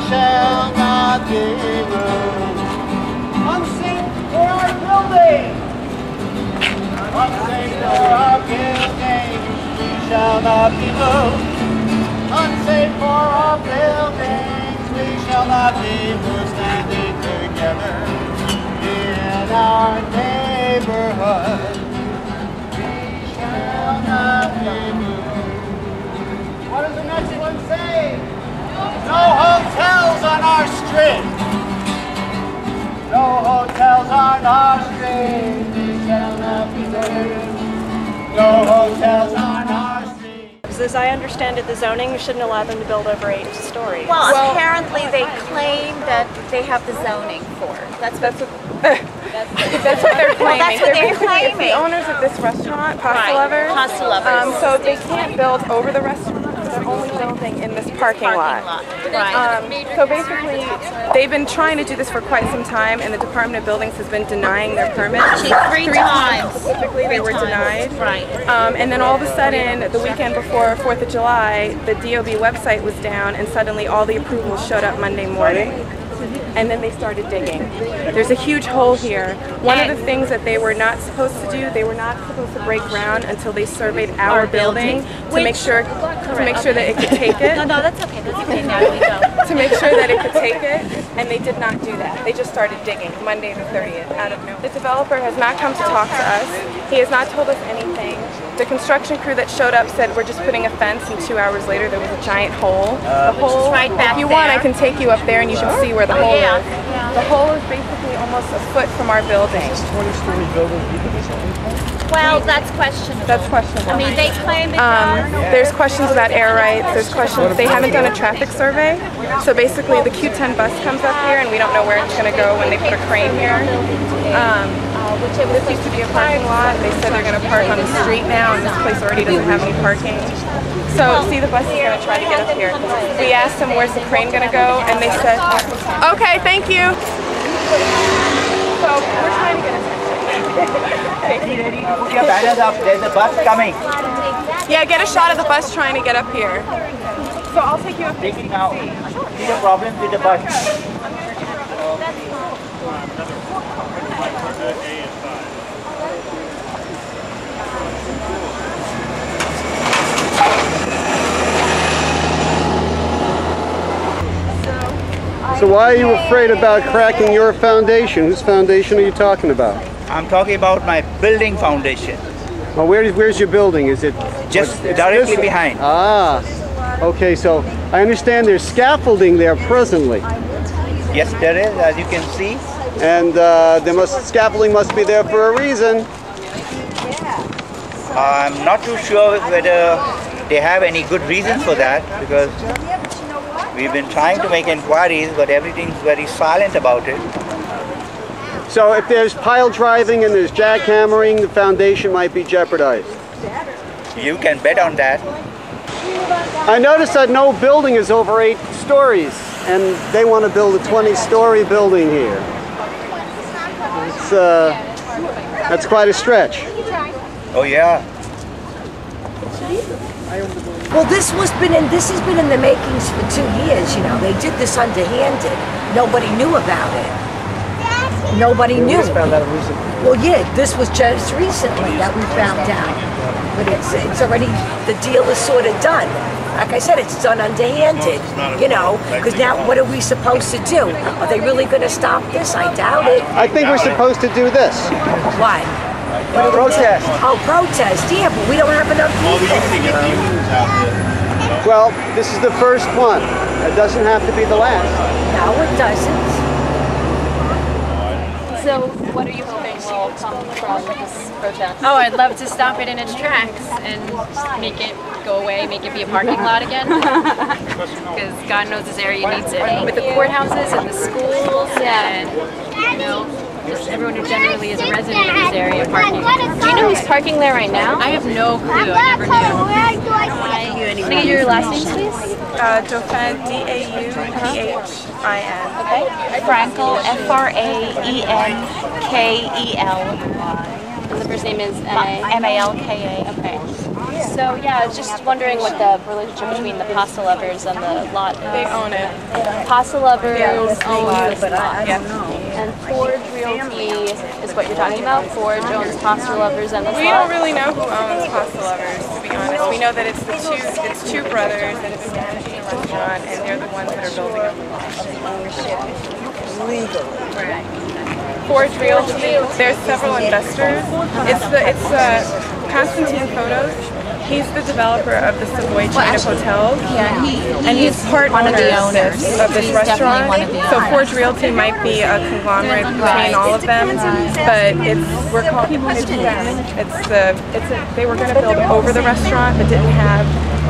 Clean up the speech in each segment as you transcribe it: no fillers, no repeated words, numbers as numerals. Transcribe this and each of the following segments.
shall not be moved. Unsafe for our building. Unsafe for our building. We shall not be moved. Unsafe for our buildings. We shall not be moved. Standing together in our neighborhood. We shall not be moved. What does the next one say? No hotels on our street. No hotels on our street. We shall not be moved. No hotels on our street. As I understand it, the zoning shouldn't allow them to build over 8 stories. Well, apparently they claim that they have the zoning for it. That's what they're claiming. Well, that's what they're claiming. The owners of this restaurant, Pasta Lovers. Pasta Lovers. So they can't build over the restaurant. They're only building in this parking lot. Right. So basically, they've been trying to do this for quite some time, and the Department of Buildings has been denying their permit. Three times. Specifically, they were denied. Right. And then all of a sudden, the weekend before 4th of July, the DOB website was down, and suddenly all the approvals showed up Monday morning. And then they started digging. There's a huge hole here. One of the things that they were not supposed to do, they were not supposed to break ground until they surveyed our building to make sure that it could take it. No, that's okay. That's okay. Now we go. To make sure that it could take it, and they did not do that. They just started digging Monday the 30th out of nowhere. The developer has not come to talk to us. He has not told us anything. The construction crew that showed up said we're just putting a fence, and 2 hours later there was a giant hole. The hole, right back if you want, I there. can take you up there and you can see where the hole is. The hole is basically almost a foot from our building. 20-story building. Well, that's questionable. That's questionable. I mean, they claim that there's questions about air rights. There's questions. They haven't done a traffic survey. So basically, the Q10 bus comes up here, and we don't know where it's going to go when they put a crane here. This used to be a parking lot. They said they're going to park on the street now, and this place already doesn't have any parking. So, see, the bus is going to try to get up here. We asked them, where's the crane going to go, and they said, okay, thank you. So, we're trying to get attention. Your banners up, there's a bus coming. Yeah, get a shot of the bus trying to get up here. So, I'll take you up here. Take it now. See the problem with the bus. So why are you afraid about cracking your foundation? Whose foundation are you talking about? I'm talking about my building foundation. Well, where's your building? Is it Just directly behind. Ah, okay. So I understand there's scaffolding there presently, Yes, there is, as you can see. and scaffolding must be there for a reason. I'm not too sure whether they have any good reason for that, because we've been trying to make inquiries, but everything's very silent about it. So if there's pile driving and there's jackhammering, the foundation might be jeopardized. You can bet on that. I noticed that no building is over 8 stories, and they want to build a 20-story building here. That's quite a stretch. Oh yeah. Well, this has been in the makings for 2 years. You know, they did this underhanded. Nobody knew about it. Nobody knew. We just found out recently. Well, yeah, this was just recently that we found out. But it's already, the deal is sort of done. Like I said, it's done underhanded. You know, because now what are we supposed to do? Are they really going to stop this? I doubt it. I think we're supposed to do this. What? Protest. Oh, protest. Yeah, but we don't have enough people. Well, this is the first one. It doesn't have to be the last. No, it doesn't. So, what are you hoping will come from this protest? Oh, I'd love to stop it in its tracks and make it go away, make it be a parking lot again. Because God knows this area needs it. With the courthouses and the schools and, you know, just everyone who generally is a resident of this area parking. Do you know who's parking there right now? I have no clue. I never knew. Can I get your last names, please? Dauphin, D-A-U-P-H-I-N. Okay. Frankel, F-R-A-E-N-K-E-L. And the first name is M-A-L-K-A. Okay. So yeah, I was just wondering what the relationship between the pasta lovers and the lot is. They own it. Pasta lovers own this but lot. I don't know. And Forge Realty is what you're talking about? Forge owns Pasta Lovers and this We lot? don't really know who owns Pasta Lovers, to be honest. We know that it's two brothers that have been managing the restaurant, and they're the ones that are building up the lot. Legal. Forge Realty, there's several investors. It's Constantine Photos. He's the developer of the Savoy chain of hotels, and he's part owner of this restaurant. So Forge Realty might be a conglomerate between all of them, but we're called they were going to build over the restaurant, but didn't have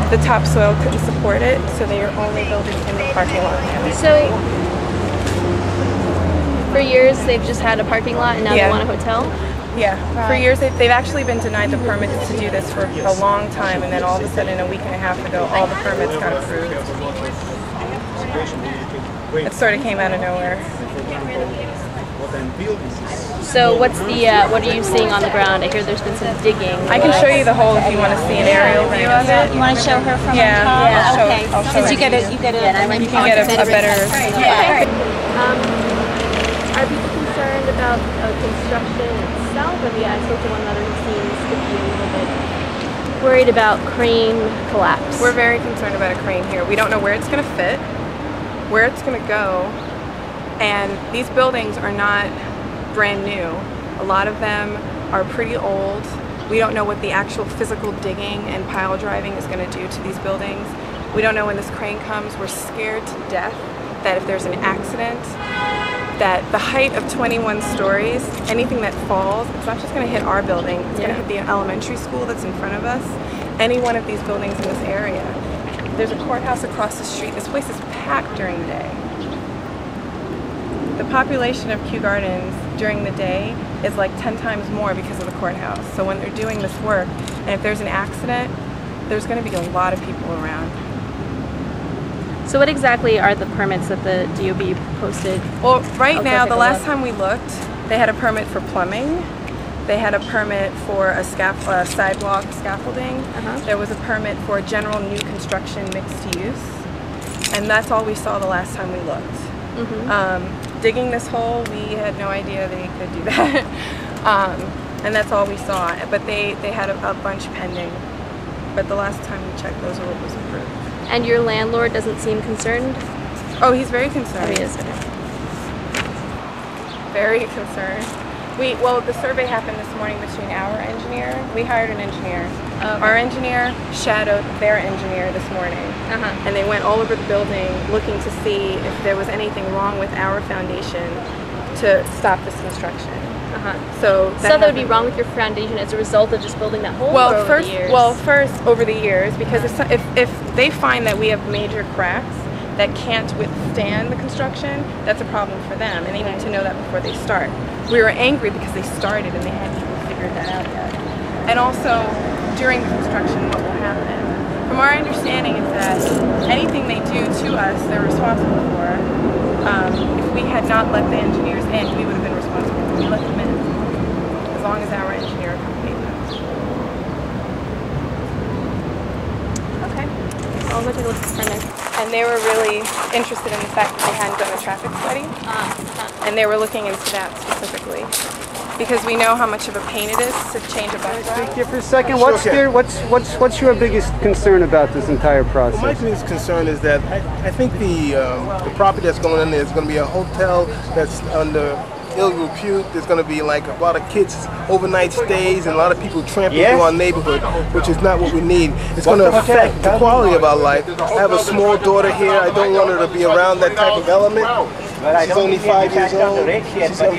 the topsoil, couldn't support it, so they are only building in the parking lot. So for years they've just had a parking lot, and now they want a hotel? Yeah, for years they've actually been denied the permits to do this for a long time, and then all of a sudden, a week and a half ago, all the permits got approved. It sort of came out of nowhere. So what are you seeing on the ground? I hear there's been some digging. I can show you the hole if you want to see an aerial view of it. You want to show her from on top? Yeah, okay. I'll show Because you it. get a You can get a better. Are people concerned about construction itself? I mean, I spoke to one another who seems to be a little bit worried about crane collapse. We're very concerned about a crane here. We don't know where it's going to fit, where it's going to go, and these buildings are not brand new. A lot of them are pretty old. We don't know what the actual physical digging and pile driving is going to do to these buildings. We don't know when this crane comes. We're scared to death that if there's an accident, that the height of 21 stories, anything that falls, it's not just going to hit our building, it's going to hit the elementary school that's in front of us, any one of these buildings in this area. There's a courthouse across the street. This place is packed during the day. The population of Kew Gardens during the day is like 10 times more because of the courthouse. So when they're doing this work, and if there's an accident, there's going to be a lot of people around. So what exactly are the permits that the DOB posted? Well, right now, the last time we looked, they had a permit for plumbing. They had a permit for a sidewalk scaffolding. There was a permit for general new construction mixed use. And that's all we saw the last time we looked. Digging this hole, we had no idea they could do that. And that's all we saw. But they had a bunch pending. But the last time we checked, those were what was approved. And your landlord doesn't seem concerned? Oh, he's very concerned. Oh, he is. Very concerned. Well, the survey happened this morning between our engineer. We hired an engineer. Our engineer shadowed their engineer this morning. And they went all over the building looking to see if there was anything wrong with our foundation to stop this construction. So that would be wrong with your foundation as a result of just building that hole? Well, over the years? First over the years, because if they find that we have major cracks that can't withstand the construction, that's a problem for them, and they need to know that before they start. We were angry because they started and they hadn't even figured that out yet. And also, during the construction, what will happen? From our understanding is that anything they do to us, they're responsible for. If we had not let the engineers in, we would have been responsible. We let them in, as long as our engineer accompanied them. Okay. I'll go take a look further. And they were really interested in the fact that they hadn't done a traffic study. And they were looking into that specifically. Because we know how much of a pain it is to change a bus route. Speak here for a second. What's your biggest concern about this entire process? My biggest concern is that I think the property that's going in there is going to be a hotel that's under ill repute. There's going to be like a lot of kids overnight stays and a lot of people tramping through our neighborhood, which is not what we need. It's going to affect the quality of our life. I have a small daughter here. I don't want her to be around that type of element. She's only 5 years old.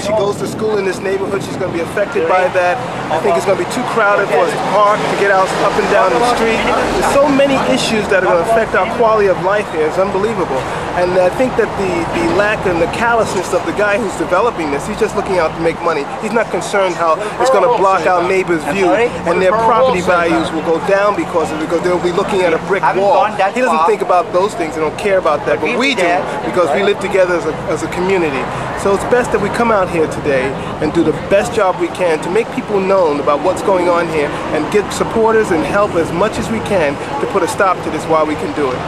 She goes to school in this neighborhood. She's going to be affected by that. I think it's going to be too crowded for us to park, to get out up and down the street. There's so many issues that are going to affect our quality of life here. It's unbelievable. And I think that the lack and the callousness of the guy who's developing this, he's just looking out to make money. He's not concerned how it's going to block our neighbor's view, and their property values will go down because of it, because they'll be looking at a brick wall. He doesn't think about those things and don't care about that, but we do, because we live together as a community. So it's best that we come out here today and do the best job we can to make people known about what's going on here and get supporters and help as much as we can to put a stop to this while we can do it.